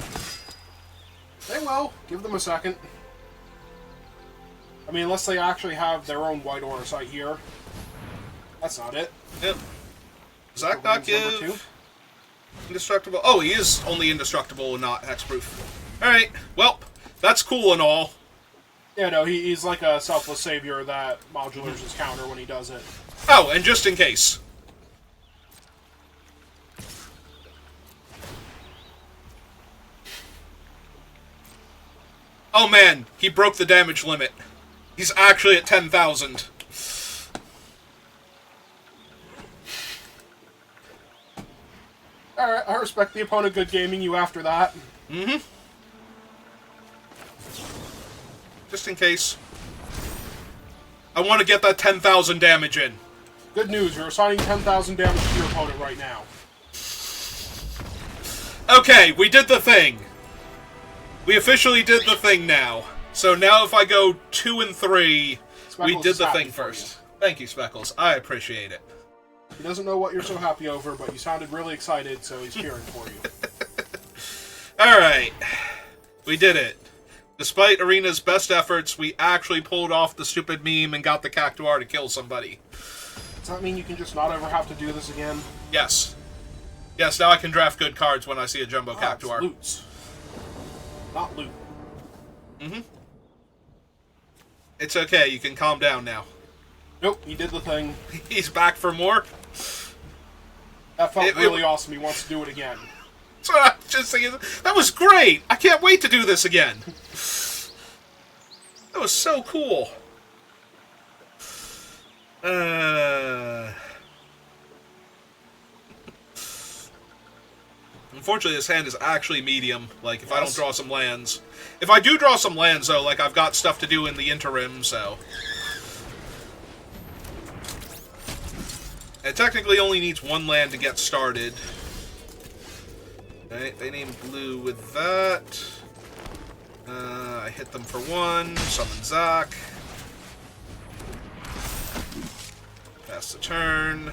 They will. Give them a second. I mean, unless they actually have their own white aura site here. That's not it. Yep. Zack not give... Indestructible. Oh, he is only indestructible and not hexproof. Alright, well, that's cool and all. Yeah, no, he's like a selfless savior that modulars his counter when he does it. Oh, and just in case. Oh man, he broke the damage limit. He's actually at 10,000. Alright, I respect the opponent good gaming you after that. Mm-hmm. Just in case. I want to get that 10,000 damage in. Good news, you're assigning 10,000 damage to your opponent right now. Okay, we did the thing. We officially did the thing now. So now if I go 2 and 3, Speckles we did is the happy thing for first. Thank you, Speckles. I appreciate it. He doesn't know what you're so happy over, but you sounded really excited, so he's cheering for you. Alright. We did it. Despite Arena's best efforts, we actually pulled off the stupid meme and got the Cactuar to kill somebody. Does that mean you can just not ever have to do this again? Yes. Yes, now I can draft good cards when I see a Jumbo Cactuar. It's loots. Not loot. Mm-hmm. It's okay, you can calm down now. Nope, he did the thing. He's back for more? That felt really awesome. He wants to do it again. That's what I'm just thinking. That was great! I can't wait to do this again. That was so cool. Unfortunately, this hand is actually medium. Like, if I don't draw some lands. If I do draw some lands, though, like, I've got stuff to do in the interim, so... It technically only needs one land to get started. Alright, they named blue with that. I hit them for 1. Summon Zach. Pass the turn.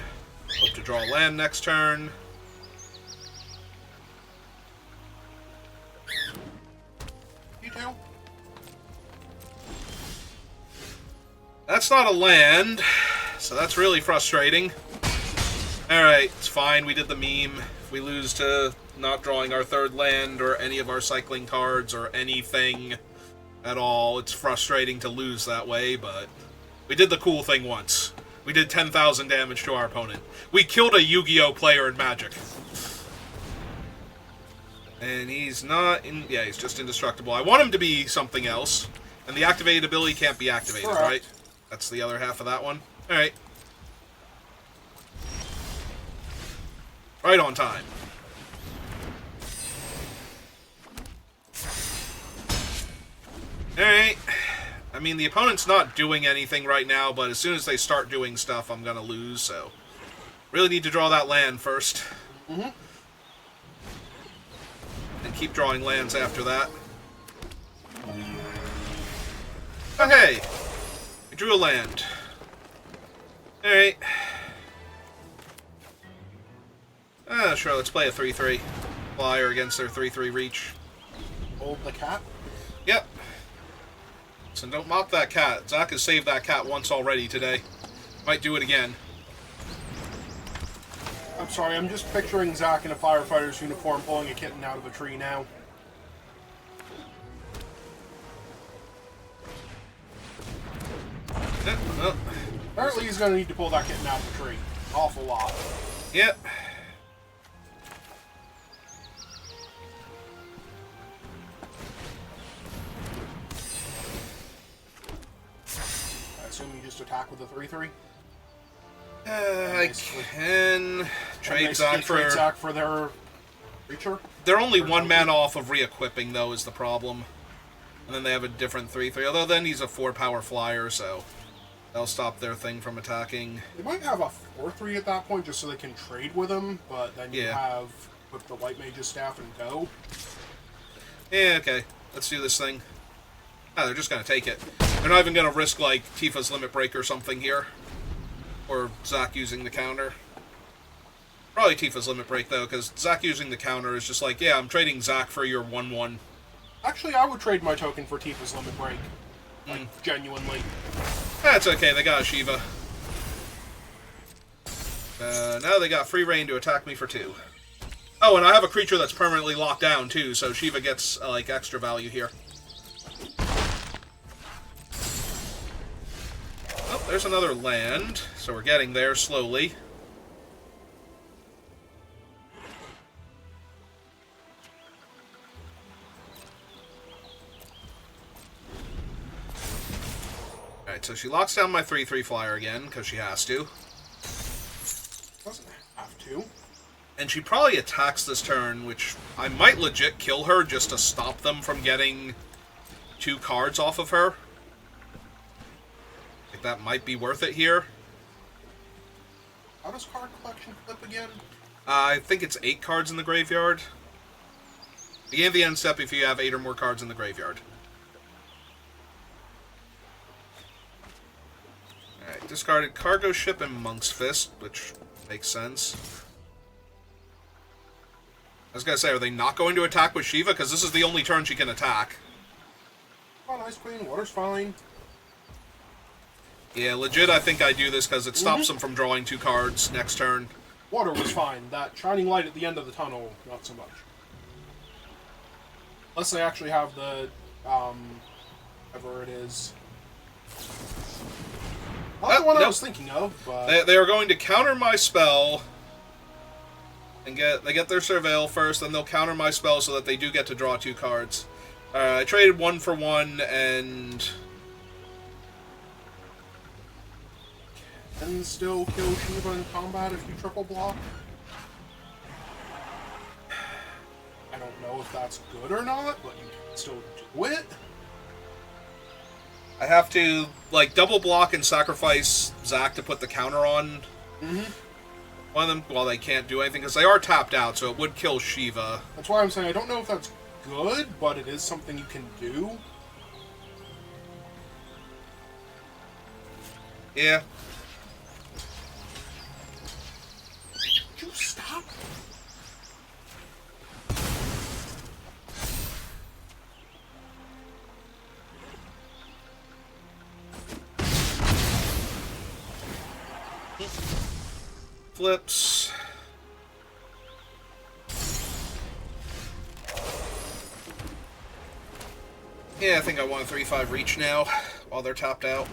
Hope to draw land next turn. You do? That's not a land, so that's really frustrating. Alright, it's fine, we did the meme. If we lose to not drawing our third land, or any of our cycling cards, or anything at all, it's frustrating to lose that way, but we did the cool thing once. We did 10,000 damage to our opponent. We killed a Yu-Gi-Oh! Player in Magic. And he's not in... Yeah, he's just indestructible. I want him to be something else. And the activated ability can't be activated, right? That's the other half of that one. Alright. Right on time. Alright. I mean, the opponent's not doing anything right now, but as soon as they start doing stuff, I'm gonna lose, so... Really need to draw that land first. Mm-hmm. And keep drawing lands after that. Oh, hey! We drew a land. Alright. Sure, let's play a 3-3. Flyer against their 3-3 reach. Hold the cat? Yep. So don't mock that cat. Zach has saved that cat once already today. Might do it again. I'm sorry, I'm just picturing Zach in a firefighter's uniform pulling a kitten out of a tree now. Well, Apparently he's going to need to pull that kitten out of the tree. Awful lot. yep. I assume you just attack with a 3-3? I can trade Zach trade Zach for their creature? They're only one mana off of re-equipping, though, is the problem. And then they have a different 3-3. Although then he's a 4-power flyer, so that'll stop their thing from attacking. They might have a 4-3 at that point, just so they can trade with him, but then you have with the White Mage's Staff and go. Yeah, okay. Let's do this thing. Ah, they're just gonna take it. They're not even gonna risk, like, Tifa's Limit Break or something here. Or Zach using the counter. Probably Tifa's Limit Break, though, because Zach using the counter is just like, yeah, I'm trading Zach for your 1-1. Actually, I would trade my token for Tifa's Limit Break. Like, genuinely. That's okay, they got a Shiva. Now they got free reign to attack me for 2. Oh, and I have a creature that's permanently locked down, too, so Shiva gets, like, extra value here. Oh, there's another land, so we're getting there slowly. Alright, so she locks down my 3/3 flyer again, because she has to. Doesn't have to. And she probably attacks this turn, which I might legit kill her just to stop them from getting 2 cards off of her. Like, that might be worth it here. How does card collection flip again? I think it's 8 cards in the graveyard. Begin the end step if you have 8 or more cards in the graveyard. Alright, discarded Cargo Ship and Monk's Fist, which makes sense. I was gonna say, are they not going to attack with Shiva? Because this is the only turn she can attack. Oh, Ice Queen, water's fine. Yeah, legit, I think I do this because it stops them from drawing 2 cards next turn. Water was fine. That shining light at the end of the tunnel, not so much. Unless they actually have the, whatever it is. Not the one I was thinking of, but... They are going to counter my spell, and they get their Surveil first, then they'll counter my spell so that they do get to draw 2 cards. I traded 1 for 1, and... And still kill Shiva in combat if you triple block? I don't know if that's good or not, but you can still do it. I have to, like, double block and sacrifice Zac to put the counter on one of them while they can't do anything, because they are tapped out, so it would kill Shiva. That's why I'm saying I don't know if that's good, but it is something you can do. Yeah. Would you stop? Flips. Yeah, I think I want a 3/5 reach now while they're tapped out.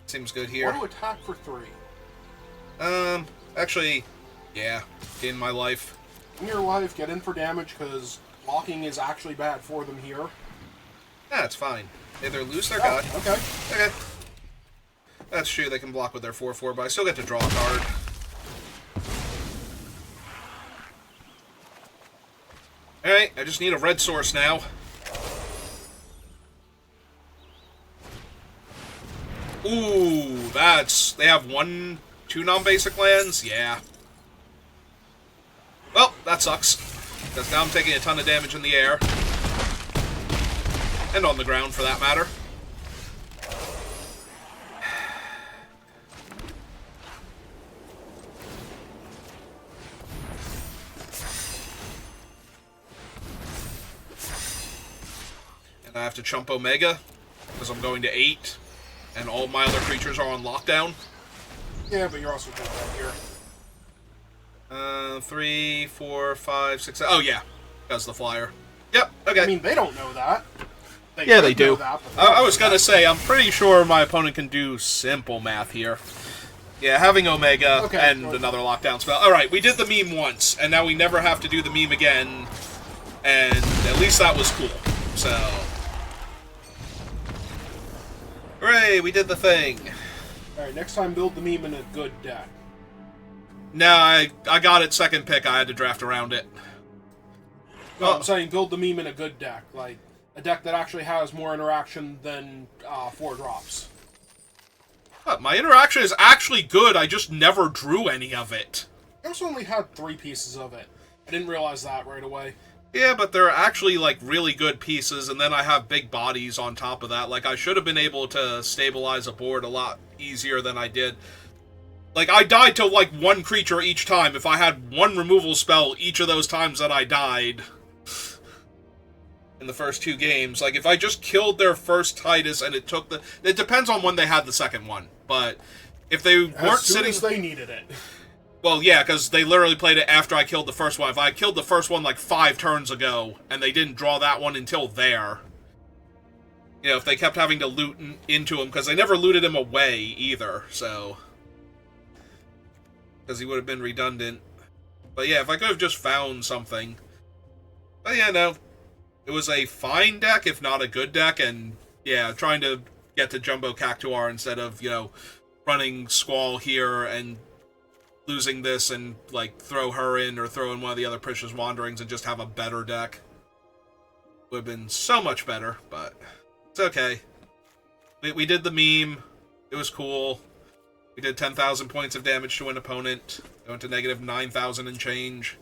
Seems good here. Or to attack for 3. Actually, yeah, in my life. In your life, get in for damage, because blocking is actually bad for them here. Yeah, it's fine. Either lose their god. Okay. Okay. That's true, they can block with their 4/4, but I still get to draw a card. Alright, I just need a red source now. Ooh, that's... They have 2 non-basic lands? Yeah. Well, that sucks. Because now I'm taking a ton of damage in the air. And on the ground, for that matter. And I have to chump Omega, because I'm going to 8. And all my other creatures are on lockdown. Yeah, but you're also doing that here. 3, 4, 5, 6... Oh, yeah. Because the flyer. Yep, okay. I mean, they don't know that. Yeah, they do. That, I was going to say, I'm pretty sure my opponent can do simple math here. Yeah, having Omega and another lockdown spell. Alright, we did the meme once, and now we never have to do the meme again. And at least that was cool. So... Hooray, we did the thing. Alright, next time build the meme in a good deck. No, I got it second pick, I had to draft around it. No, I'm saying build the meme in a good deck. Like, a deck that actually has more interaction than 4 drops. My interaction is actually good, I just never drew any of it. I also only had 3 pieces of it. I didn't realize that right away. Yeah, but they're actually, like, really good pieces, and then I have big bodies on top of that. Like, I should have been able to stabilize a board a lot easier than I did. Like, I died to, like, 1 creature each time. If I had 1 removal spell each of those times that I died in the first 2 games. Like, if I just killed their first Titus and it took the... It depends on when they had the second one, but if they weren't sitting... As soon as they needed it. Well, yeah, because they literally played it after I killed the first one. If I killed the first one, like, 5 turns ago, and they didn't draw that one until there... You know, if they kept having to loot into him, because they never looted him away, either, so... Because he would have been redundant. But yeah, if I could have just found something... But yeah, no. It was a fine deck, if not a good deck, and yeah, trying to get to Jumbo Cactuar instead of, you know, running Squall here and losing this and, like, throw her in or throw in one of the other Precious Wanderings and just have a better deck. Would have been so much better, but it's okay. We did the meme. It was cool. We did 10,000 points of damage to an opponent. Going to negative 9,000 and change.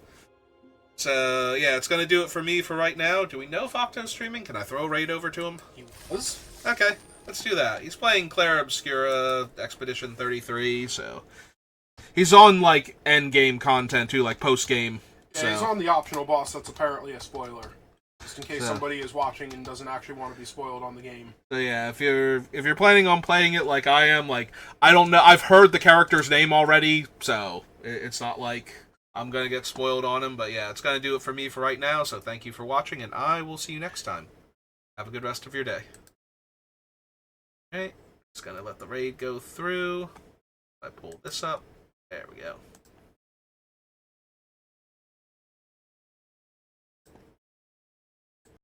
So, yeah, it's going to do it for me for right now. Do we know if Octo's streaming? Can I throw a raid over to him? He was. Okay, let's do that. He's playing Clara Obscura Expedition 33, so... He's on, like, end-game content, too, like, post-game. Yeah, so. he's on the optional boss that's apparently a spoiler. Just in case somebody is watching and doesn't actually want to be spoiled on the game. So yeah, if you're planning on playing it like I am, like, I don't know, I've heard the character's name already, so it's not like I'm gonna get spoiled on him, but yeah, it's gonna do it for me for right now, so thank you for watching, and I will see you next time. Have a good rest of your day. Okay, just gonna let the raid go through. I pull this up. There we go.